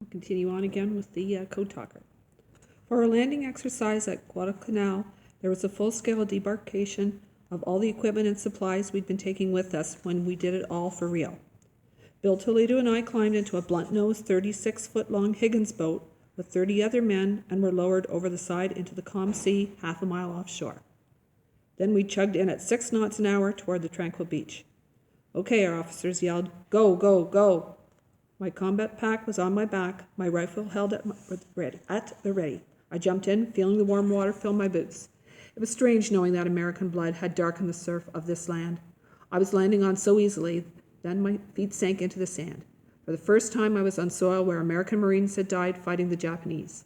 We'll continue on again with the code talker. For our landing exercise at Guadalcanal, there was a full-scale debarkation of all the equipment and supplies we'd been taking with us when we did it all for real. Bill Toledo and I climbed into a blunt-nosed 36-foot-long Higgins boat with 30 other men and were lowered over the side into the calm sea half a mile offshore. Then we chugged in at 6 knots an hour toward the tranquil beach. Okay, our officers yelled, "Go, go, go!" My combat pack was on my back, my rifle held at the ready. I jumped in, feeling the warm water fill my boots. It was strange knowing that American blood had darkened the surf of this land. I was landing on so easily, then my feet sank into the sand. For the first time, I was on soil where American Marines had died fighting the Japanese.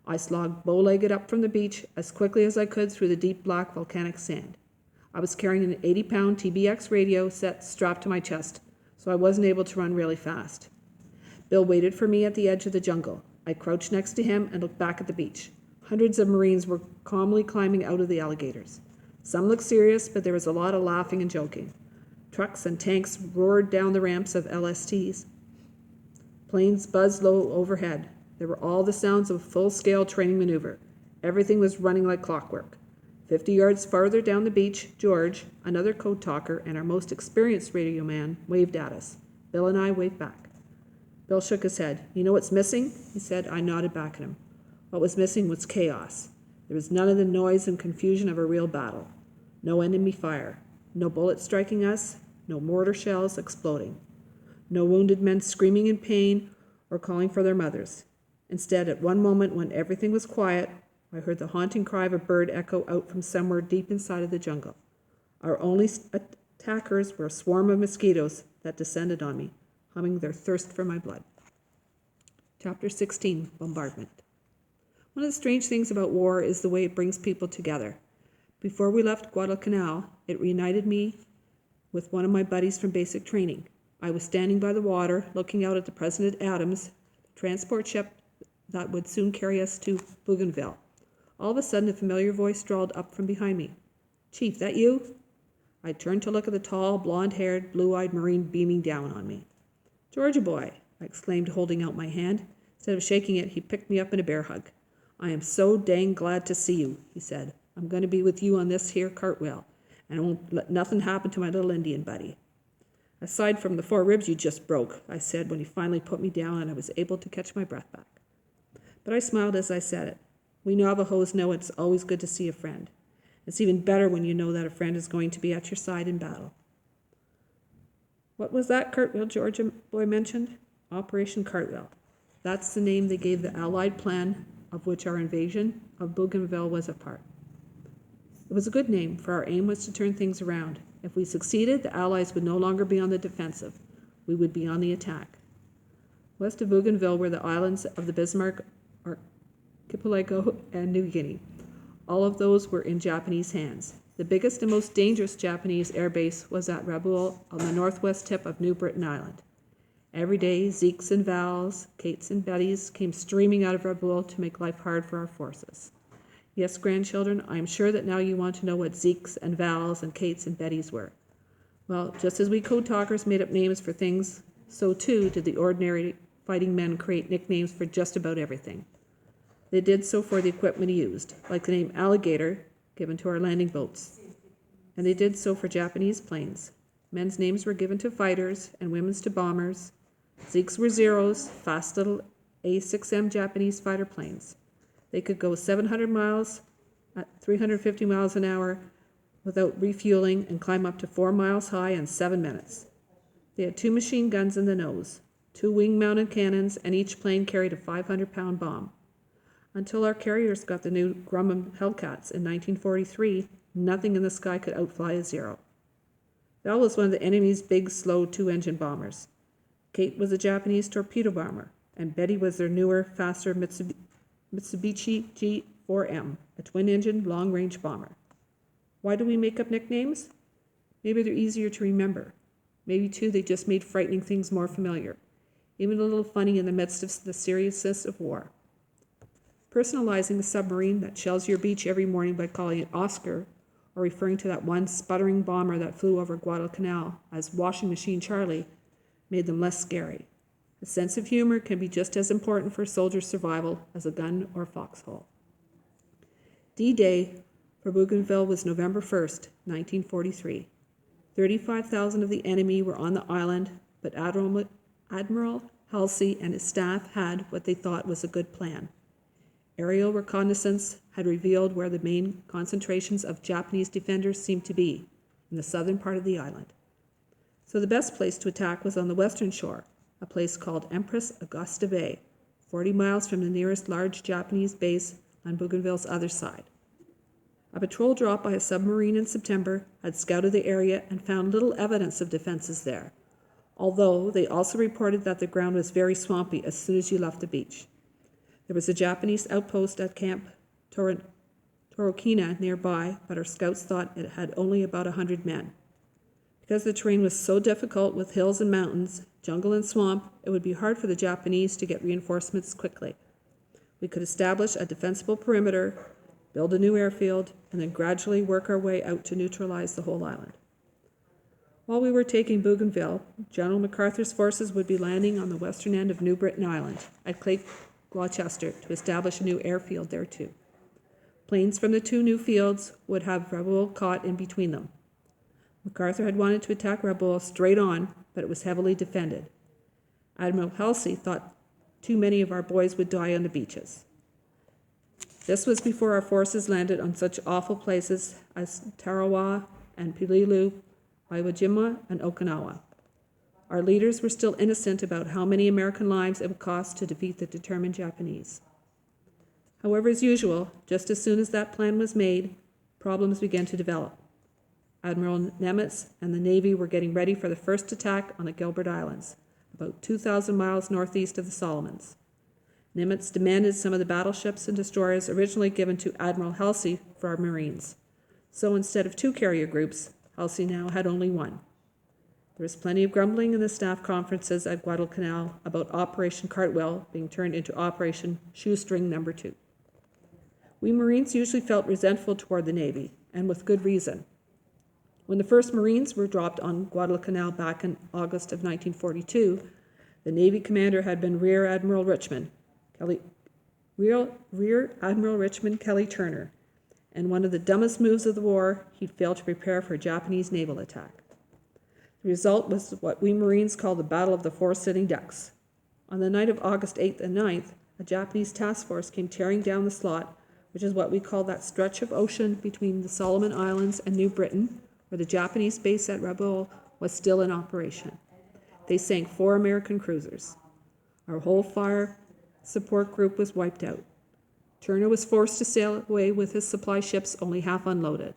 I slogged bow-legged up from the beach as quickly as I could through the deep black volcanic sand. I was carrying an 80-pound TBX radio set strapped to my chest, so I wasn't able to run really fast. Bill waited for me at the edge of the jungle. I crouched next to him and looked back at the beach. Hundreds of Marines were calmly climbing out of the alligators. Some looked serious, but there was a lot of laughing and joking. Trucks and tanks roared down the ramps of LSTs. Planes buzzed low overhead. There were all the sounds of a full-scale training maneuver. Everything was running like clockwork. 50 yards farther down the beach, George, another code talker and our most experienced radio man, waved at us. Bill and I waved back. Bill shook his head. "You know what's missing?" he said. I nodded back at him. What was missing was chaos. There was none of the noise and confusion of a real battle. No enemy fire. No bullets striking us. No mortar shells exploding. No wounded men screaming in pain or calling for their mothers. Instead, at one moment when everything was quiet, I heard the haunting cry of a bird echo out from somewhere deep inside of the jungle. Our only attackers were a swarm of mosquitoes that descended on me, humming their thirst for my blood. Chapter 16, Bombardment. One of the strange things about war is the way it brings people together. Before we left Guadalcanal, it reunited me with one of my buddies from basic training. I was standing by the water, looking out at the President Adams, the transport ship that would soon carry us to Bougainville. All of a sudden, a familiar voice drawled up from behind me. "Chief, that you?" I turned to look at the tall, blonde-haired, blue-eyed Marine beaming down on me. "Georgia boy," I exclaimed, holding out my hand. Instead of shaking it, he picked me up in a bear hug. "I am so dang glad to see you," he said. "I'm going to be with you on this here cartwheel, and I won't let nothing happen to my little Indian buddy." "Aside from the 4 ribs you just broke," I said when he finally put me down and I was able to catch my breath back. But I smiled as I said it. We Navajos know it's always good to see a friend. It's even better when you know that a friend is going to be at your side in battle. "What was that cartwheel Georgia boy mentioned?" "Operation Cartwheel. That's the name they gave the Allied plan of which our invasion of Bougainville was a part. It was a good name, for our aim was to turn things around. If we succeeded, the Allies would no longer be on the defensive. We would be on the attack. West of Bougainville were the islands of the Bismarck, Archipelago, and New Guinea. All of those were in Japanese hands. The biggest and most dangerous Japanese air base was at Rabaul on the northwest tip of New Britain Island. Every day, Zeeks and Vals, Kates and Bettys came streaming out of Rabaul to make life hard for our forces. Yes, grandchildren, I am sure that now you want to know what Zeeks and Vals and Kates and Bettys were. Well, just as we code talkers made up names for things, so too did the ordinary fighting men create nicknames for just about everything. They did so for the equipment used, like the name Alligator, given to our landing boats. And they did so for Japanese planes. Men's names were given to fighters and women's to bombers. Zeeks were Zeros, fast little A6M Japanese fighter planes. They could go 700 miles at 350 miles an hour without refueling and climb up to 4 miles high in 7 minutes. They had 2 machine guns in the nose, 2 wing-mounted cannons, and each plane carried a 500-pound bomb. Until our carriers got the new Grumman Hellcats in 1943, nothing in the sky could outfly a Zero. Val was one of the enemy's big, slow 2-engine bombers. Kate was a Japanese torpedo bomber, and Betty was their newer, faster Mitsubishi G4M, a twin-engine, long-range bomber. Why do we make up nicknames? Maybe they're easier to remember. Maybe, too, they just made frightening things more familiar, even a little funny in the midst of the seriousness of war. Personalizing a submarine that shells your beach every morning by calling it Oscar, or referring to that one sputtering bomber that flew over Guadalcanal as Washing Machine Charlie, made them less scary. A sense of humor can be just as important for a soldier's survival as a gun or foxhole. D-Day for Bougainville was November 1st, 1943. 35,000 of the enemy were on the island, but Admiral Halsey and his staff had what they thought was a good plan. Aerial reconnaissance had revealed where the main concentrations of Japanese defenders seemed to be, in the southern part of the island. So the best place to attack was on the western shore, a place called Empress Augusta Bay, 40 miles from the nearest large Japanese base on Bougainville's other side. A patrol drop by a submarine in September had scouted the area and found little evidence of defenses there, although they also reported that the ground was very swampy as soon as you left the beach. There was a Japanese outpost at Camp Torokina nearby, but our scouts thought it had only about 100 men. Because the terrain was so difficult with hills and mountains, jungle and swamp, it would be hard for the Japanese to get reinforcements quickly. We could establish a defensible perimeter, build a new airfield, and then gradually work our way out to neutralize the whole island. While we were taking Bougainville, General MacArthur's forces would be landing on the western end of New Britain Island at Cape Gloucester to establish a new airfield there too. Planes from the two new fields would have Rabaul caught in between them. MacArthur had wanted to attack Rabaul straight on, but it was heavily defended. Admiral Halsey thought too many of our boys would die on the beaches. This was before our forces landed on such awful places as Tarawa and Pililu, Iwo and Okinawa. Our leaders were still innocent about how many American lives it would cost to defeat the determined Japanese. However, as usual, just as soon as that plan was made, problems began to develop. Admiral Nimitz and the Navy were getting ready for the first attack on the Gilbert Islands, about 2,000 miles northeast of the Solomons. Nimitz demanded some of the battleships and destroyers originally given to Admiral Halsey for our Marines. So instead of 2 carrier groups, Halsey now had only 1. There was plenty of grumbling in the staff conferences at Guadalcanal about Operation Cartwheel being turned into Operation Shoestring No. 2. We Marines usually felt resentful toward the Navy, and with good reason. When the first Marines were dropped on Guadalcanal back in August of 1942, the Navy commander had been Rear Admiral Richmond Kelly Turner, and one of the dumbest moves of the war, he'd failed to prepare for a Japanese naval attack. The result was what we Marines call the Battle of the Four Sitting Ducks. On the night of August 8th and 9th, a Japanese task force came tearing down the slot, which is what we call that stretch of ocean between the Solomon Islands and New Britain, where the Japanese base at Rabaul was still in operation. They sank 4 American cruisers. Our whole fire support group was wiped out. Turner was forced to sail away with his supply ships only half unloaded.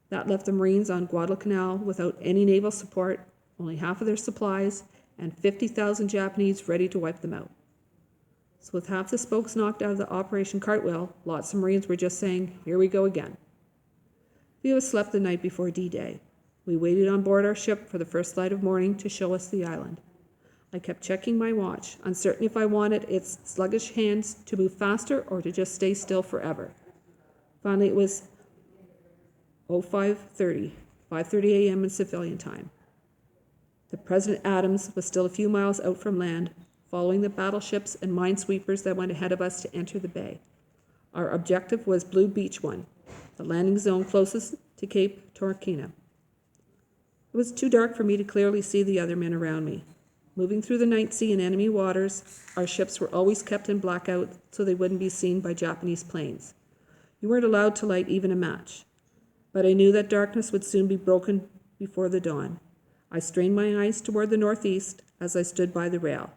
That left the Marines on Guadalcanal without any naval support, only half of their supplies, and 50,000 Japanese ready to wipe them out. So with half the spokes knocked out of the Operation Cartwheel, lots of Marines were just saying, "Here we go again." Few of us slept the night before D-Day. We waited on board our ship for the first light of morning to show us the island. I kept checking my watch, uncertain if I wanted its sluggish hands to move faster or to just stay still forever. Finally, it was 5:30 a.m. in civilian time. The President Adams was still a few miles out from land, following the battleships and minesweepers that went ahead of us to enter the bay. Our objective was Blue Beach 1, the landing zone closest to Cape Torokina. It was too dark for me to clearly see the other men around me. Moving through the night sea in enemy waters, our ships were always kept in blackout so they wouldn't be seen by Japanese planes. You weren't allowed to light even a match. But I knew that darkness would soon be broken before the dawn. I strained my eyes toward the northeast as I stood by the rail.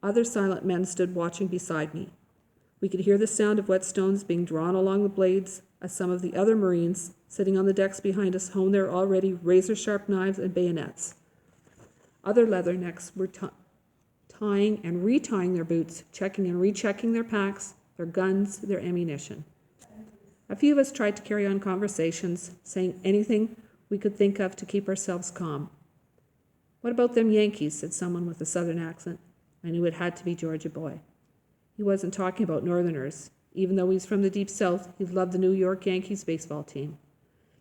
Other silent men stood watching beside me. We could hear the sound of whetstones being drawn along the blades as some of the other Marines sitting on the decks behind us honed their already razor-sharp knives and bayonets. Other leathernecks were tying and retying their boots, checking and rechecking their packs, their guns, their ammunition. A few of us tried to carry on conversations, saying anything we could think of to keep ourselves calm. "What about them Yankees?" said someone with a southern accent. I knew it had to be Georgia boy. He wasn't talking about Northerners. Even though he's from the deep south, he loved the New York Yankees baseball team.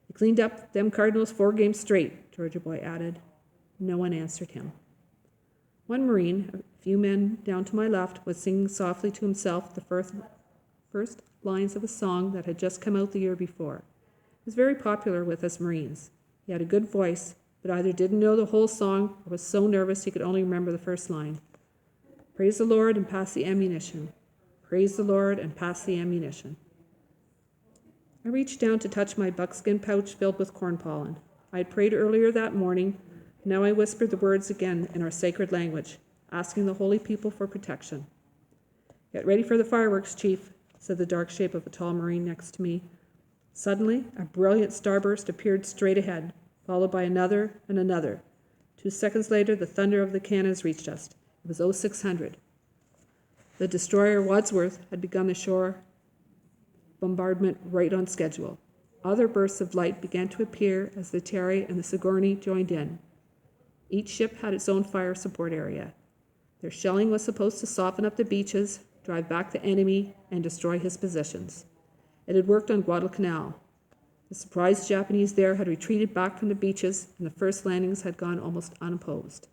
"He cleaned up them Cardinals 4 games straight," Georgia boy added. No one answered him. One Marine, a few men down to my left was singing softly to himself the first lines of a song that had just come out the year before. It was very popular with us Marines. He had a good voice, but either didn't know the whole song or was so nervous he could only remember the first line. Praise the Lord and pass the ammunition. Praise the Lord and pass the ammunition. I reached down to touch my buckskin pouch filled with corn pollen. I had prayed earlier that morning. Now I whispered the words again in our sacred language, asking the holy people for protection. Get ready for the fireworks, Chief, said the dark shape of a tall Marine next to me. Suddenly, a brilliant starburst appeared straight ahead, followed by another and another. 2 seconds later, the thunder of the cannons reached us. It was 0600. The destroyer Wadsworth had begun the shore bombardment right on schedule. Other bursts of light began to appear as the Terry and the Sigourney joined in. Each ship had its own fire support area. Their shelling was supposed to soften up the beaches, drive back the enemy, and destroy his positions. It had worked on Guadalcanal. The surprised Japanese there had retreated back from the beaches, and the first landings had gone almost unopposed.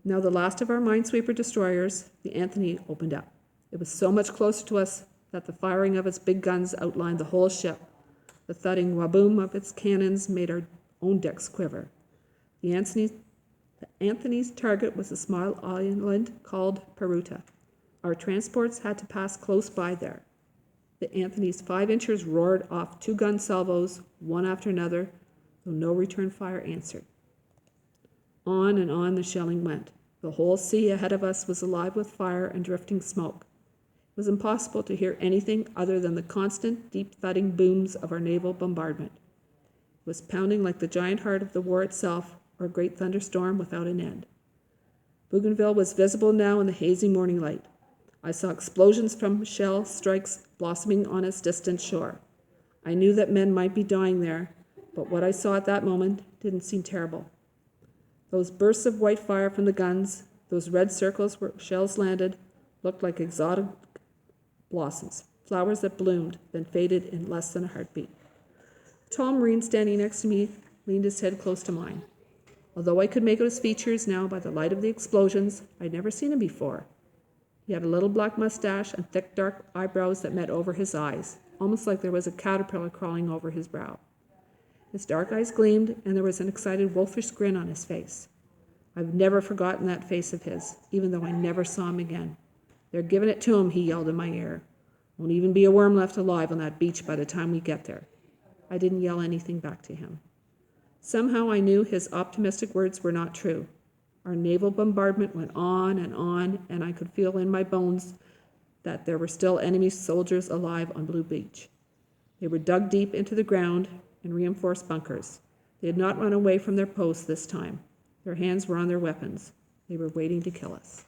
Now the last of our minesweeper destroyers, the Anthony, opened up. It was so much closer to us that the firing of its big guns outlined the whole ship. The thudding waboom of its cannons made our own decks quiver. The Anthony's target was a small island called Peruta. Our transports had to pass close by there. The Anthony's 5 inchers roared off 2 gun salvos, one after another, though no return fire answered. On and on the shelling went. The whole sea ahead of us was alive with fire and drifting smoke. It was impossible to hear anything other than the constant, deep thudding booms of our naval bombardment. It was pounding like the giant heart of the war itself, or a great thunderstorm without an end. Bougainville was visible now in the hazy morning light. I saw explosions from shell strikes blossoming on its distant shore. I knew that men might be dying there, but what I saw at that moment didn't seem terrible. Those bursts of white fire from the guns, those red circles where shells landed, looked like exotic blossoms, flowers that bloomed, then faded in less than a heartbeat. The tall Marine standing next to me leaned his head close to mine. Although I could make out his features now by the light of the explosions, I'd never seen him before. He had a little black mustache and thick dark eyebrows that met over his eyes, almost like there was a caterpillar crawling over his brow. His dark eyes gleamed, and there was an excited wolfish grin on his face. I've never forgotten that face of his, even though I never saw him again. They're giving it to him, he yelled in my ear. Won't even be a worm left alive on that beach by the time we get there. I didn't yell anything back to him. Somehow I knew his optimistic words were not true. Our naval bombardment went on, and I could feel in my bones that there were still enemy soldiers alive on Blue Beach. They were dug deep into the ground in reinforced bunkers. They had not run away from their posts this time. Their hands were on their weapons. They were waiting to kill us.